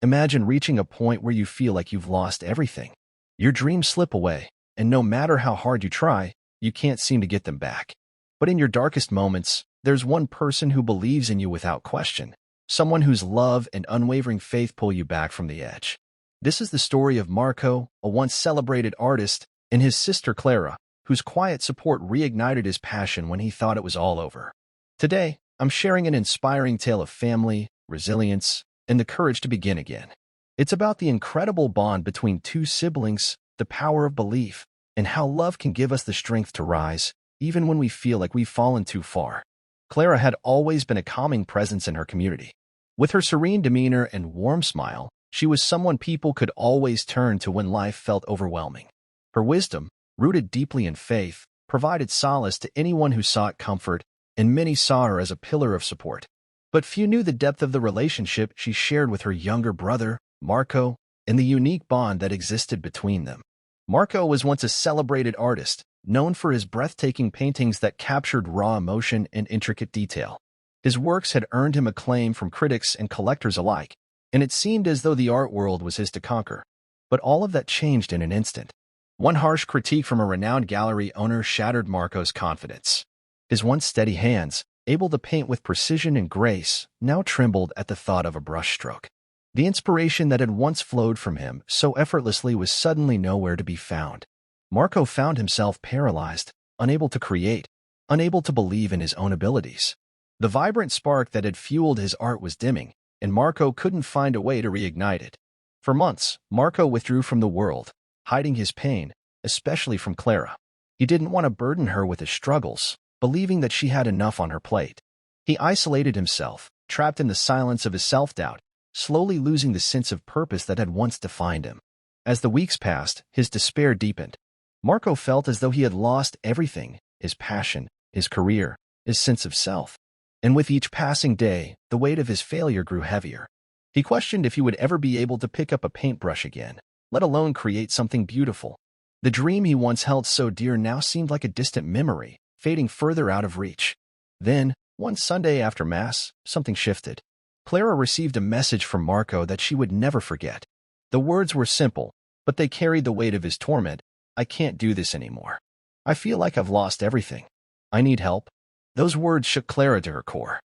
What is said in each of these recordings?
Imagine reaching a point where you feel like you've lost everything. Your dreams slip away, and no matter how hard you try, you can't seem to get them back. But in your darkest moments, there's one person who believes in you without question, someone whose love and unwavering faith pull you back from the edge. This is the story of Marco, a once celebrated artist, and his sister Clara, whose quiet support reignited his passion when he thought it was all over. Today, I'm sharing an inspiring tale of family, resilience, and the courage to begin again. It's about the incredible bond between two siblings, the power of belief, and how love can give us the strength to rise, even when we feel like we've fallen too far. Clara had always been a calming presence in her community. With her serene demeanor and warm smile, she was someone people could always turn to when life felt overwhelming. Her wisdom, rooted deeply in faith, provided solace to anyone who sought comfort, and many saw her as a pillar of support. But few knew the depth of the relationship she shared with her younger brother, Marco, and the unique bond that existed between them. Marco was once a celebrated artist, known for his breathtaking paintings that captured raw emotion and intricate detail. His works had earned him acclaim from critics and collectors alike, and it seemed as though the art world was his to conquer. But all of that changed in an instant. One harsh critique from a renowned gallery owner shattered Marco's confidence. His once steady hands, able to paint with precision and grace, now trembled at the thought of a brushstroke. The inspiration that had once flowed from him so effortlessly was suddenly nowhere to be found. Marco found himself paralyzed, unable to create, unable to believe in his own abilities. The vibrant spark that had fueled his art was dimming, and Marco couldn't find a way to reignite it. For months, Marco withdrew from the world, hiding his pain, especially from Clara. He didn't want to burden her with his struggles, believing that she had enough on her plate. He isolated himself, trapped in the silence of his self-doubt, slowly losing the sense of purpose that had once defined him. As the weeks passed, his despair deepened. Marco felt as though he had lost everything: his passion, his career, his sense of self. And with each passing day, the weight of his failure grew heavier. He questioned if he would ever be able to pick up a paintbrush again, let alone create something beautiful. The dream he once held so dear now seemed like a distant memory, fading further out of reach. Then, one Sunday after Mass, something shifted. Clara received a message from Marco that she would never forget. The words were simple, but they carried the weight of his torment. "I can't do this anymore. I feel like I've lost everything. I need help." Those words shook Clara to her core.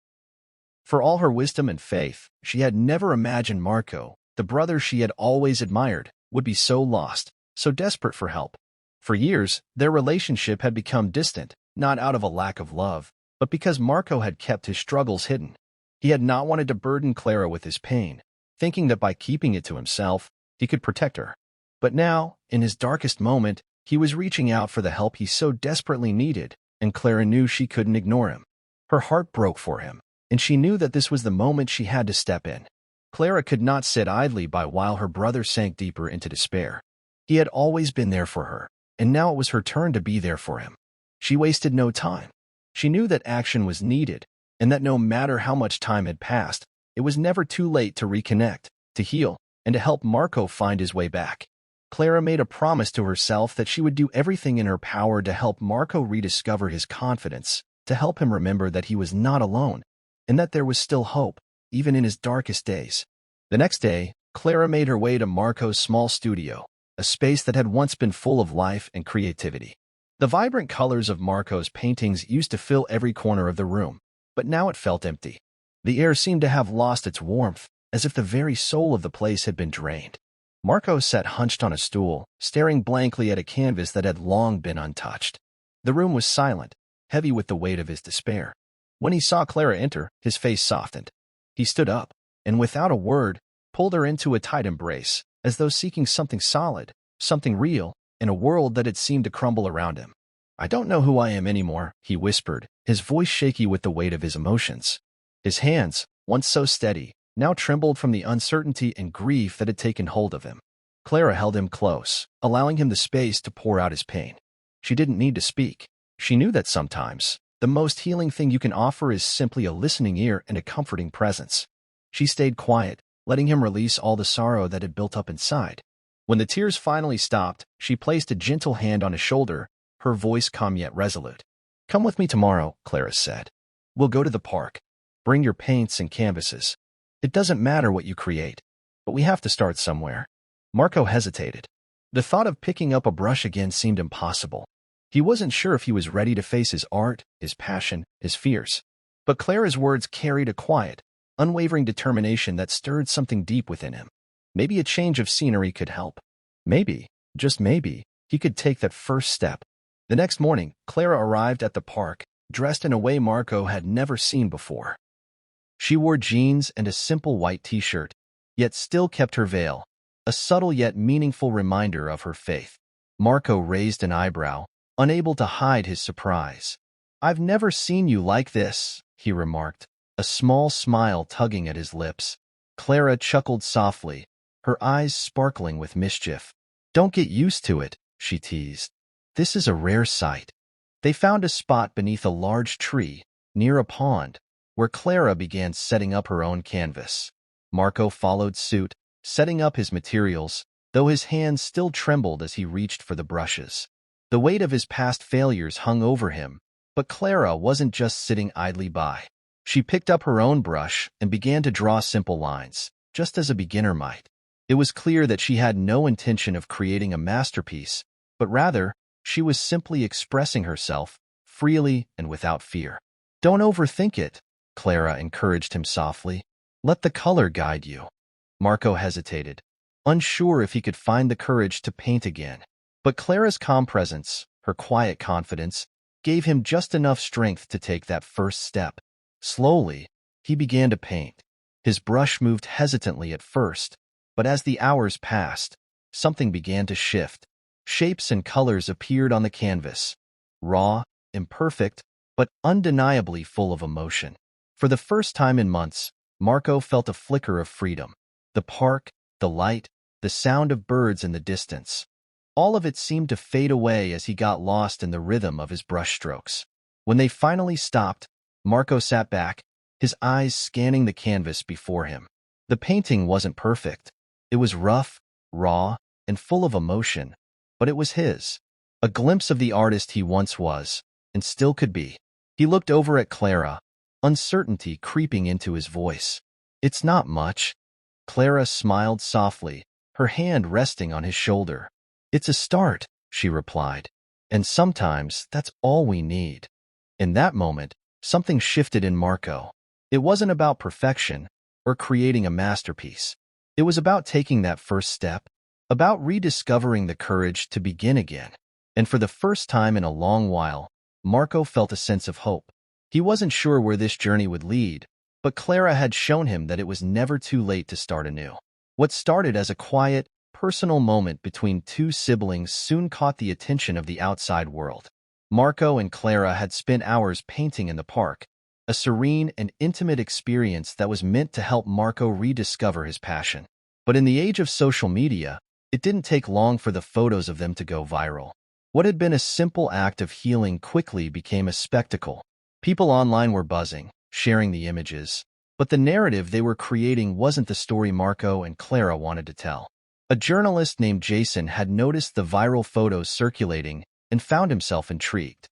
For all her wisdom and faith, she had never imagined Marco, the brother she had always admired, would be so lost, so desperate for help. For years, their relationship had become distant, not out of a lack of love, but because Marco had kept his struggles hidden. He had not wanted to burden Clara with his pain, thinking that by keeping it to himself, he could protect her. But now, in his darkest moment, he was reaching out for the help he so desperately needed, and Clara knew she couldn't ignore him. Her heart broke for him, and she knew that this was the moment she had to step in. Clara could not sit idly by while her brother sank deeper into despair. He had always been there for her, and now it was her turn to be there for him. She wasted no time. She knew that action was needed, and that no matter how much time had passed, it was never too late to reconnect, to heal, and to help Marco find his way back. Clara made a promise to herself that she would do everything in her power to help Marco rediscover his confidence, to help him remember that he was not alone, and that there was still hope, even in his darkest days. The next day, Clara made her way to Marco's small studio, a space that had once been full of life and creativity. The vibrant colors of Marco's paintings used to fill every corner of the room, but now it felt empty. The air seemed to have lost its warmth, as if the very soul of the place had been drained. Marco sat hunched on a stool, staring blankly at a canvas that had long been untouched. The room was silent, heavy with the weight of his despair. When he saw Clara enter, his face softened. He stood up, and without a word, pulled her into a tight embrace, as though seeking something solid, something real, in a world that had seemed to crumble around him. "I don't know who I am anymore," he whispered, his voice shaky with the weight of his emotions. His hands, once so steady, now trembled from the uncertainty and grief that had taken hold of him. Clara held him close, allowing him the space to pour out his pain. She didn't need to speak. She knew that sometimes, the most healing thing you can offer is simply a listening ear and a comforting presence. She stayed quiet, letting him release all the sorrow that had built up inside. When the tears finally stopped, she placed a gentle hand on his shoulder, her voice calm yet resolute. "Come with me tomorrow," Clara said. "We'll go to the park. Bring your paints and canvases. It doesn't matter what you create. but we have to start somewhere. Marco hesitated. The thought of picking up a brush again seemed impossible. He wasn't sure if he was ready to face his art, his passion, his fears. But Clara's words carried a quiet, unwavering determination that stirred something deep within him. Maybe a change of scenery could help. Maybe, just maybe, he could take that first step. The next morning, Clara arrived at the park, dressed in a way Marco had never seen before. She wore jeans and a simple white t-shirt, yet still kept her veil, a subtle yet meaningful reminder of her faith. Marco raised an eyebrow, unable to hide his surprise. "I've never seen you like this," he remarked, a small smile tugging at his lips. Clara chuckled softly, her eyes sparkling with mischief. "Don't get used to it," she teased. "This is a rare sight." They found a spot beneath a large tree, near a pond, where Clara began setting up her own canvas. Marco followed suit, setting up his materials, though his hands still trembled as he reached for the brushes. The weight of his past failures hung over him, but Clara wasn't just sitting idly by. She picked up her own brush and began to draw simple lines, just as a beginner might. It was clear that she had no intention of creating a masterpiece, but rather, she was simply expressing herself, freely and without fear. "Don't overthink it," Clara encouraged him softly. "Let the color guide you." Marco hesitated, unsure if he could find the courage to paint again. But Clara's calm presence, her quiet confidence, gave him just enough strength to take that first step. Slowly, he began to paint. His brush moved hesitantly at first, but as the hours passed, something began to shift. Shapes and colors appeared on the canvas, raw, imperfect, but undeniably full of emotion. For the first time in months, Marco felt a flicker of freedom. The park, the light, the sound of birds in the distance. All of it seemed to fade away as he got lost in the rhythm of his brushstrokes. When they finally stopped, Marco sat back, his eyes scanning the canvas before him. The painting wasn't perfect. It was rough, raw, and full of emotion, but it was his. A glimpse of the artist he once was, and still could be. He looked over at Clara, uncertainty creeping into his voice. "It's not much." Clara smiled softly, her hand resting on his shoulder. "It's a start," she replied, "and sometimes that's all we need." In that moment, something shifted in Marco. It wasn't about perfection or creating a masterpiece. It was about taking that first step, about rediscovering the courage to begin again. And for the first time in a long while, Marco felt a sense of hope. He wasn't sure where this journey would lead, but Clara had shown him that it was never too late to start anew. What started as a quiet, personal moment between two siblings soon caught the attention of the outside world. Marco and Clara had spent hours painting in the park, a serene and intimate experience that was meant to help Marco rediscover his passion. But in the age of social media, it didn't take long for the photos of them to go viral. What had been a simple act of healing quickly became a spectacle. People online were buzzing, sharing the images, but the narrative they were creating wasn't the story Marco and Clara wanted to tell. A journalist named Jason had noticed the viral photos circulating and found himself intrigued.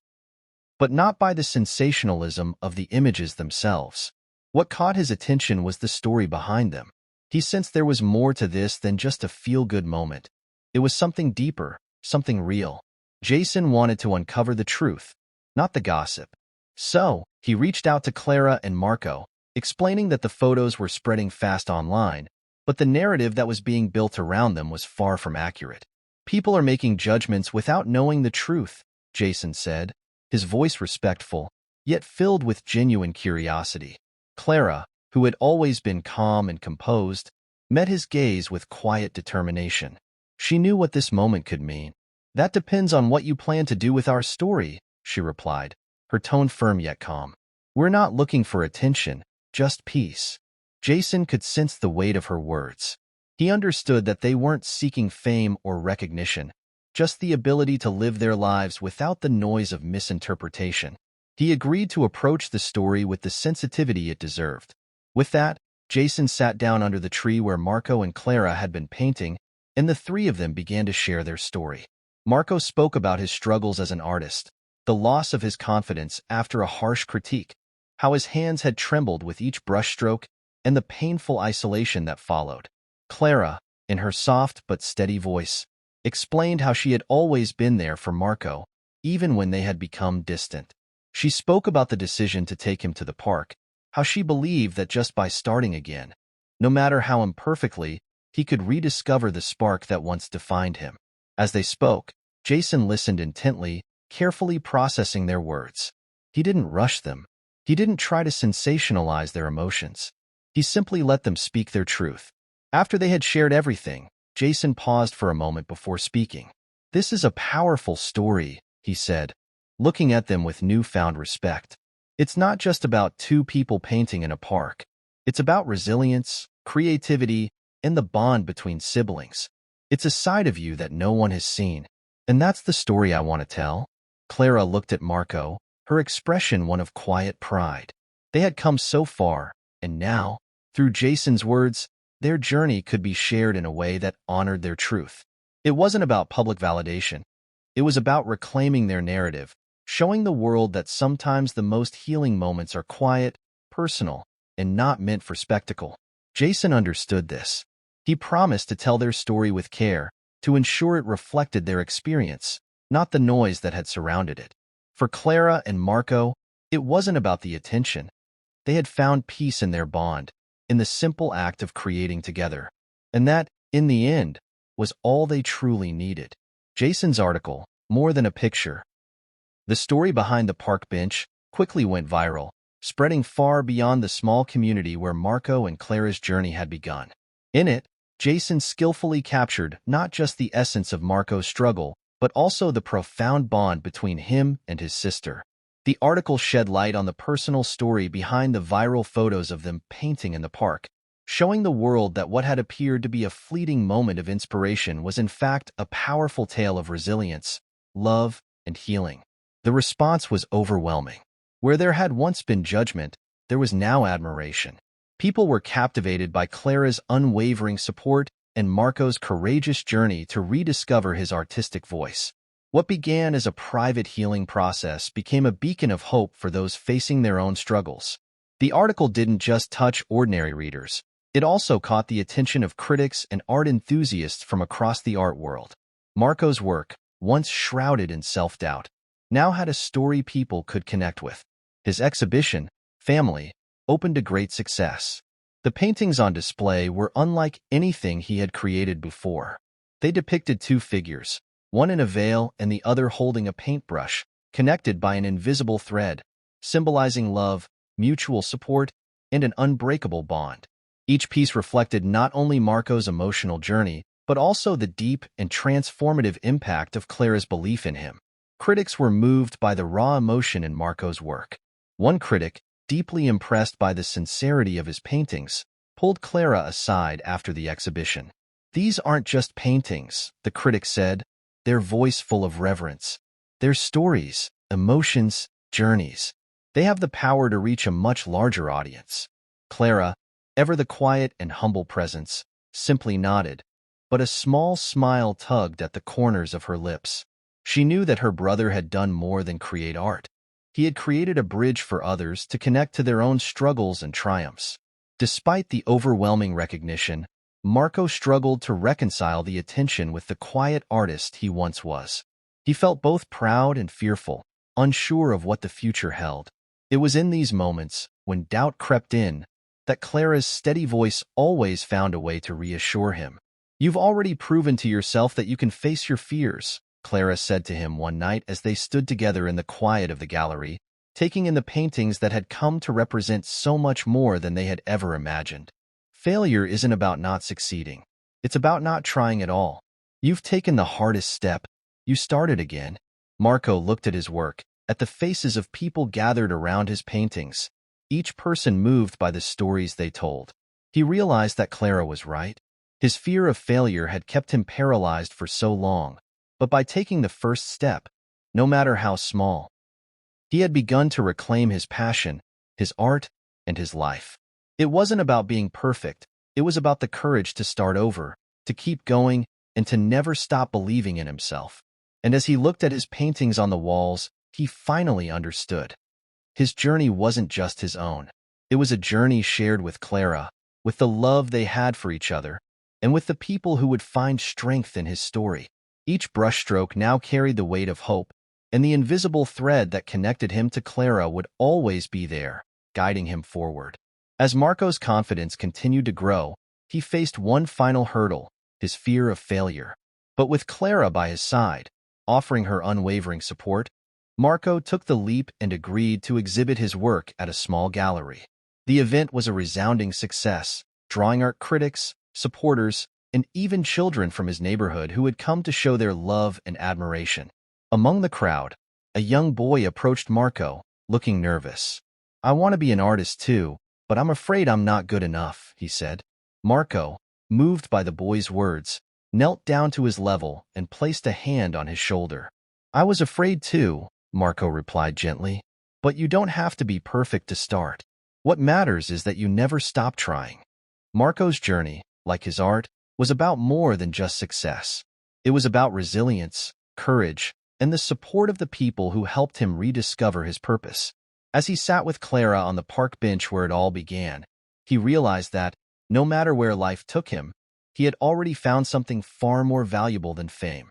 But not by the sensationalism of the images themselves. What caught his attention was the story behind them. He sensed there was more to this than just a feel-good moment. It was something deeper, something real. Jason wanted to uncover the truth, not the gossip. So, he reached out to Clara and Marco, explaining that the photos were spreading fast online, but the narrative that was being built around them was far from accurate. "People are making judgments without knowing the truth," Jason said, his voice respectful, yet filled with genuine curiosity. Clara, who had always been calm and composed, met his gaze with quiet determination. She knew what this moment could mean. "That depends on what you plan to do with our story," she replied, her tone firm yet calm. "We're not looking for attention, just peace." Jason could sense the weight of her words. He understood that they weren't seeking fame or recognition, just the ability to live their lives without the noise of misinterpretation. He agreed to approach the story with the sensitivity it deserved. With that, Jason sat down under the tree where Marco and Clara had been painting, and the three of them began to share their story. Marco spoke about his struggles as an artist, the loss of his confidence after a harsh critique, how his hands had trembled with each brushstroke, and the painful isolation that followed. Clara, in her soft but steady voice, explained how she had always been there for Marco, even when they had become distant. She spoke about the decision to take him to the park, how she believed that just by starting again, no matter how imperfectly, he could rediscover the spark that once defined him. As they spoke, Jason listened intently, carefully processing their words. He didn't rush them. He didn't try to sensationalize their emotions. He simply let them speak their truth. After they had shared everything, Jason paused for a moment before speaking. "This is a powerful story," he said, looking at them with newfound respect. "It's not just about two people painting in a park. It's about resilience, creativity, and the bond between siblings. It's a side of you that no one has seen. And that's the story I want to tell." Clara looked at Marco, her expression one of quiet pride. They had come so far, and now, through Jason's words, their journey could be shared in a way that honored their truth. It wasn't about public validation. It was about reclaiming their narrative, showing the world that sometimes the most healing moments are quiet, personal, and not meant for spectacle. Jason understood this. He promised to tell their story with care, to ensure it reflected their experience, not the noise that had surrounded it. For Clara and Marco, it wasn't about the attention. They had found peace in their bond, in the simple act of creating together. And that, in the end, was all they truly needed. Jason's article, More Than a Picture. The story behind the park bench quickly went viral, spreading far beyond the small community where Marco and Clara's journey had begun. In it, Jason skillfully captured not just the essence of Marco's struggle, but also the profound bond between him and his sister. The article shed light on the personal story behind the viral photos of them painting in the park, showing the world that what had appeared to be a fleeting moment of inspiration was in fact a powerful tale of resilience, love, and healing. The response was overwhelming. Where there had once been judgment, there was now admiration. People were captivated by Clara's unwavering support and Marco's courageous journey to rediscover his artistic voice. What began as a private healing process became a beacon of hope for those facing their own struggles. The article didn't just touch ordinary readers. It also caught the attention of critics and art enthusiasts from across the art world. Marco's work, once shrouded in self-doubt, now had a story people could connect with. His exhibition, Family, opened to great success. The paintings on display were unlike anything he had created before. They depicted two figures, one in a veil and the other holding a paintbrush, connected by an invisible thread, symbolizing love, mutual support, and an unbreakable bond. Each piece reflected not only Marco's emotional journey, but also the deep and transformative impact of Clara's belief in him. Critics were moved by the raw emotion in Marco's work. One critic, deeply impressed by the sincerity of his paintings, pulled Clara aside after the exhibition. "These aren't just paintings," the critic said, their voice full of reverence. "They're stories, emotions, journeys. They have the power to reach a much larger audience." Clara, ever the quiet and humble presence, simply nodded, but a small smile tugged at the corners of her lips. She knew that her brother had done more than create art. He had created a bridge for others to connect to their own struggles and triumphs. Despite the overwhelming recognition, Marco struggled to reconcile the attention with the quiet artist he once was. He felt both proud and fearful, unsure of what the future held. It was in these moments, when doubt crept in, that Clara's steady voice always found a way to reassure him. "You've already proven to yourself that you can face your fears," Clara said to him one night as they stood together in the quiet of the gallery, taking in the paintings that had come to represent so much more than they had ever imagined. "Failure isn't about not succeeding. It's about not trying at all. You've taken the hardest step. You started again." Marco looked at his work, at the faces of people gathered around his paintings, each person moved by the stories they told. He realized that Clara was right. His fear of failure had kept him paralyzed for so long, but by taking the first step, no matter how small, he had begun to reclaim his passion, his art, and his life. It wasn't about being perfect. It was about the courage to start over, to keep going, and to never stop believing in himself. And as he looked at his paintings on the walls, he finally understood. His journey wasn't just his own. It was a journey shared with Clara, with the love they had for each other, and with the people who would find strength in his story. Each brushstroke now carried the weight of hope, and the invisible thread that connected him to Clara would always be there, guiding him forward. As Marco's confidence continued to grow, he faced one final hurdle, his fear of failure. But with Clara by his side, offering her unwavering support, Marco took the leap and agreed to exhibit his work at a small gallery. The event was a resounding success, drawing art critics, supporters, and even children from his neighborhood who had come to show their love and admiration. Among the crowd, a young boy approached Marco, looking nervous. "I want to be an artist too, but I'm afraid I'm not good enough," he said. Marco, moved by the boy's words, knelt down to his level and placed a hand on his shoulder. "I was afraid too," Marco replied gently, "but you don't have to be perfect to start. What matters is that you never stop trying." Marco's journey, like his art, was about more than just success. It was about resilience, courage, and the support of the people who helped him rediscover his purpose. As he sat with Clara on the park bench where it all began, he realized that, no matter where life took him, he had already found something far more valuable than fame: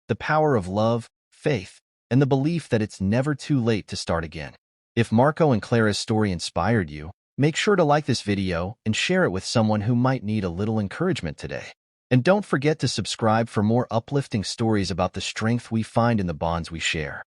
the power of love, faith, and the belief that it's never too late to start again. If Marco and Clara's story inspired you, make sure to like this video and share it with someone who might need a little encouragement today. And don't forget to subscribe for more uplifting stories about the strength we find in the bonds we share.